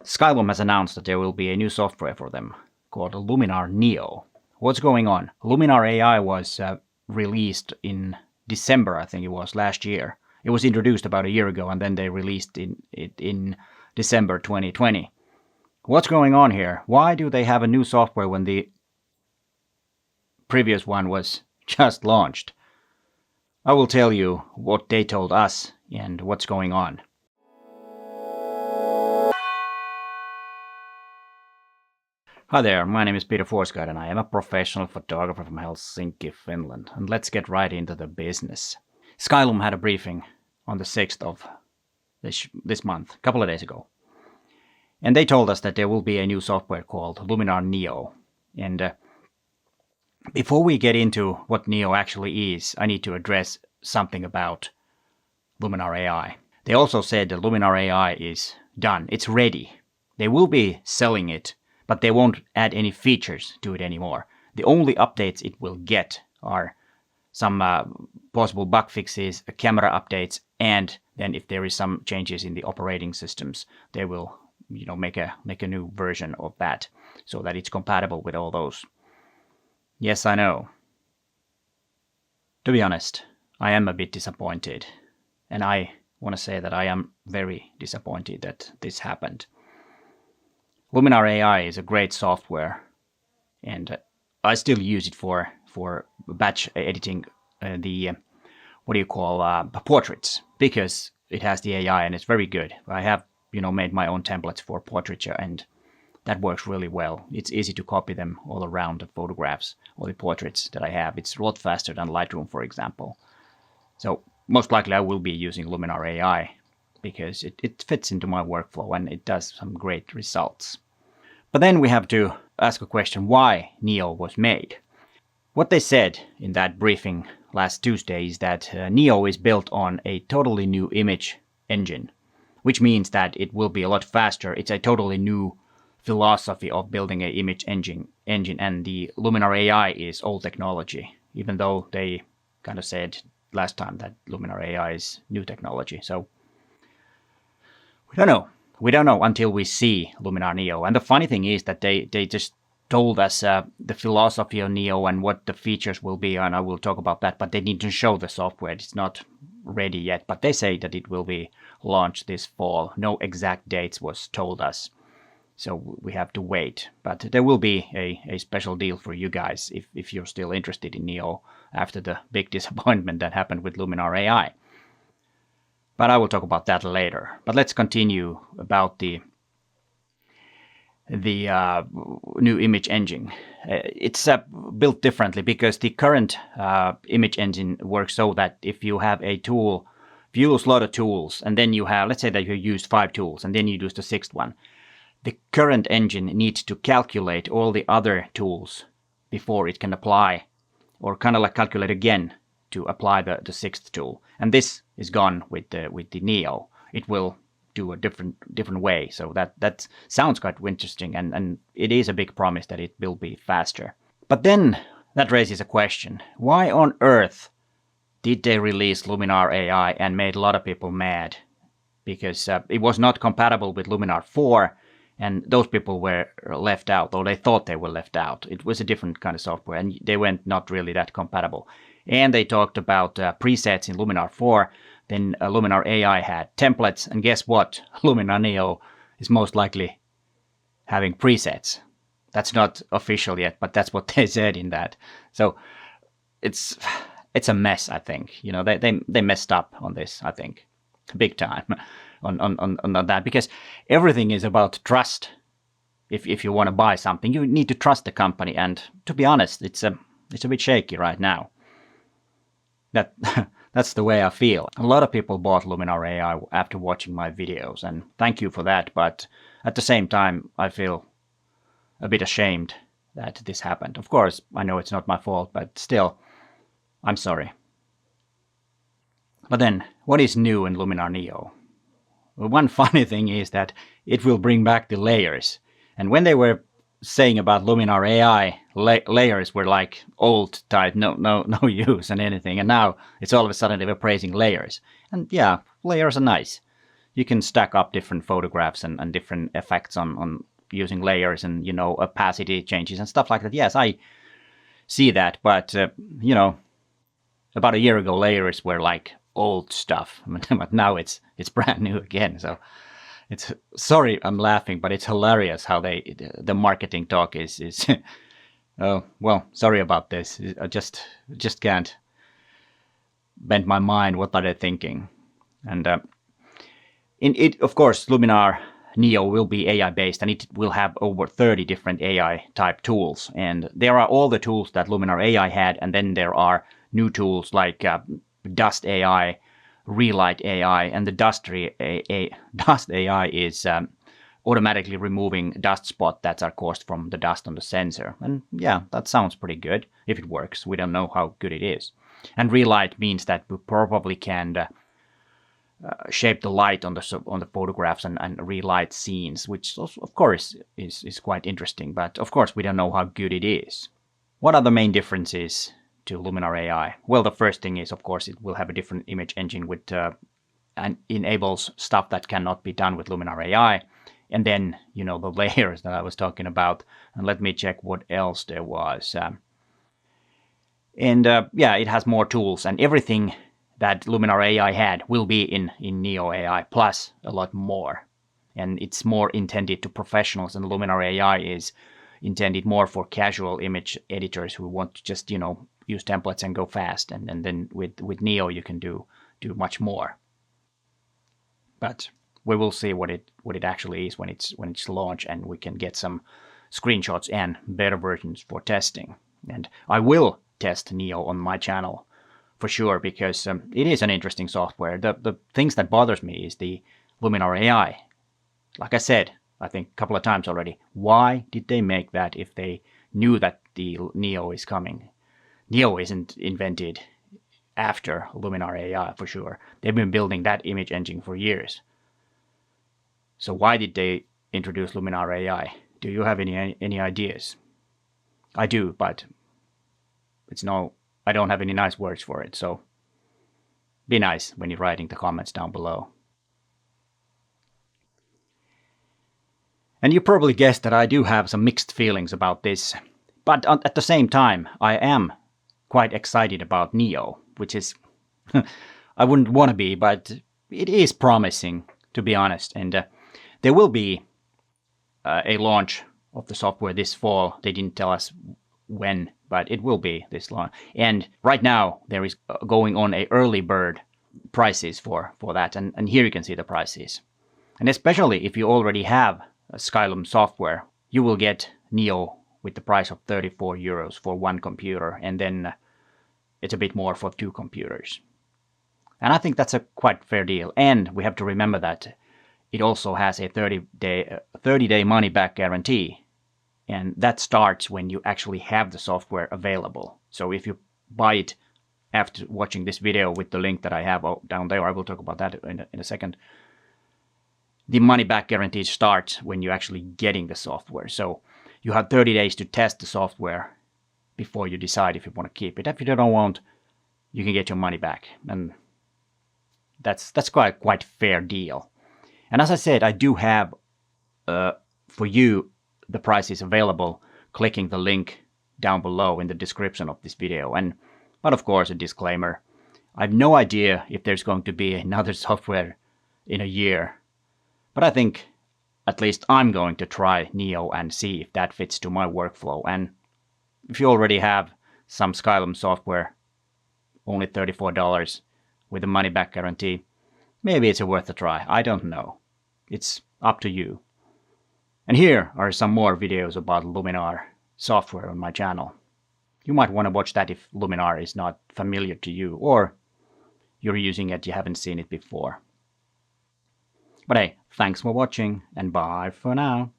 Skylum has announced that there will be a new software for them called Luminar Neo. What's going on? Luminar AI was released in December, I think it was, last year. It was introduced about a year ago, and then they released it in December 2020. What's going on here? Why do they have a new software when the previous one was just launched? I will tell you what they told us and what's going on. Hi there, my name is Peter Forsgard and I am a professional photographer from Helsinki, Finland. And let's get right into the business. Skylum had a briefing on the 6th of this month, a couple of days ago. And they told us that there will be a new software called Luminar Neo. And before we get into what Neo actually is, I need to address something about Luminar AI. They also said that Luminar AI is done, it's ready. They will be selling it, but they won't add any features to it anymore. The only updates it will get are some possible bug fixes, camera updates, and then if there is some changes in the operating systems, they will, make a new version of that so that it's compatible with all those. Yes, I know. To be honest, I am a bit disappointed, and I want to say that I am very disappointed that this happened. Luminar AI is a great software, and I still use it for batch editing portraits, because it has the AI and it's very good. I have made my own templates for portraiture, and that works really well. It's easy to copy them all around the photographs or the portraits that I have. It's a lot faster than Lightroom, for example. So most likely I will be using Luminar AI because it fits into my workflow and it does some great results. But then we have to ask a question, why Neo was made. What they said in that briefing last Tuesday is that Neo is built on a totally new image engine, which means that it will be a lot faster. It's a totally new philosophy of building an image engine, and the Luminar AI is old technology, even though they kind of said last time that Luminar AI is new technology. So we don't know. We don't know until we see Luminar Neo. And the funny thing is that they just told us the philosophy of Neo and what the features will be, and I will talk about that, but they need to show the software. It's not ready yet, but they say that it will be launched this fall. No exact dates was told us, so we have to wait. But there will be a special deal for you guys if you're still interested in Neo after the big disappointment that happened with Luminar AI. But I will talk about that later. But let's continue about the new image engine. It's built differently because the current image engine works so that if you have a tool, if you use a lot of tools, and then you have, let's say that you used 5 tools, and then you use the 6th one, the current engine needs to calculate all the other tools before it can apply, or kind of like calculate again to apply the 6th tool. And this is gone with the Neo. It will do a different way. So that sounds quite interesting, and it is a big promise that it will be faster. But then that raises a question. Why on earth did they release Luminar AI and made a lot of people mad? Because it was not compatible with Luminar 4, and those people were left out, or they thought they were left out. It was a different kind of software, and they went not really that compatible. And they talked about presets in Luminar 4. Then Luminar AI had templates, and guess what? Luminar Neo is most likely having presets. That's not official yet, but that's what they said in that. So it's a mess, I think. They messed up on this, I think, big time on that, because everything is about trust. If you want to buy something, you need to trust the company, and to be honest, it's a bit shaky right now. That's the way I feel. A lot of people bought Luminar AI after watching my videos, and thank you for that, but at the same time I feel a bit ashamed that this happened. Of course, I know it's not my fault, but still, I'm sorry. But then, what is new in Luminar Neo? Well, one funny thing is that it will bring back the layers, and when they were saying about Luminar AI, layers were like old type, no use and anything, and now it's all of a sudden they were praising layers. And yeah, layers are nice. you can stack up different photographs and different effects on using layers and, opacity changes and stuff like that. Yes, I see that, but, about a year ago, layers were like old stuff, but now it's brand new again. So it's, sorry, I'm laughing, but it's hilarious how the marketing talk is oh, well, sorry about this. I just can't bend my mind. What are they thinking? And in it, of course, Luminar Neo will be AI based, and it will have over 30 different AI type tools. And there are all the tools that Luminar AI had, and then there are new tools like Dust AI, Relight AI, and the Dust AI is automatically removing dust spots that are caused from the dust on the sensor. And yeah, that sounds pretty good if it works. We don't know how good it is. And Relight means that we probably can shape the light on the photographs and relight scenes, which of course is quite interesting. But of course, we don't know how good it is. What are the main differences to Luminar AI? Well, the first thing is, of course, it will have a different image engine with and enables stuff that cannot be done with Luminar AI. And then, the layers that I was talking about. And let me check what else there was. Yeah, it has more tools, and everything that Luminar AI had will be in Neo AI, plus a lot more. And it's more intended to professionals, and Luminar AI is intended more for casual image editors who want to just, use templates and go fast. And then with Neo you can do much more. But we will see what it actually is when it's launched, and we can get some screenshots and better versions for testing. And I will test Neo on my channel for sure, because it is an interesting software. The things that bothers me is the Luminar AI. Like I said, I think a couple of times already, why did they make that if they knew that the Neo is coming? Neo isn't invented after Luminar AI for sure. They've been building that image engine for years. So why did they introduce Luminar AI? Do you have any ideas? I do, but I don't have any nice words for it. So be nice when you're writing the comments down below. And you probably guessed that I do have some mixed feelings about this. But at the same time, I am quite excited about Neo, which is, I wouldn't want to be, but it is promising, to be honest. And there will be a launch of the software this fall. They didn't tell us when, but it will be this launch. And right now there is going on a early bird prices for that. And here you can see the prices. And especially if you already have a Skylum software, you will get Neo with the price of 34 euros for one computer. And then it's a bit more for two computers. And I think that's a quite fair deal. And we have to remember that it also has a 30-day money-back guarantee. And that starts when you actually have the software available. So if you buy it after watching this video with the link that I have down there, I will talk about that in a second. The money-back guarantee starts when you're actually getting the software. So you have 30 days to test the software before you decide if you want to keep it. If you don't want, you can get your money back. And that's quite fair deal. And as I said, I do have for you the prices available, clicking the link down below in the description of this video. But of course, a disclaimer, I have no idea if there's going to be another software in a year. But I think at least I'm going to try Neo and see if that fits to my workflow. And if you already have some Skylum software, only $34 with a money-back guarantee, maybe it's worth a try. I don't know. It's up to you. And here are some more videos about Luminar software on my channel. You might want to watch that if Luminar is not familiar to you, or you're using it, you haven't seen it before. But hey, thanks for watching, and bye for now.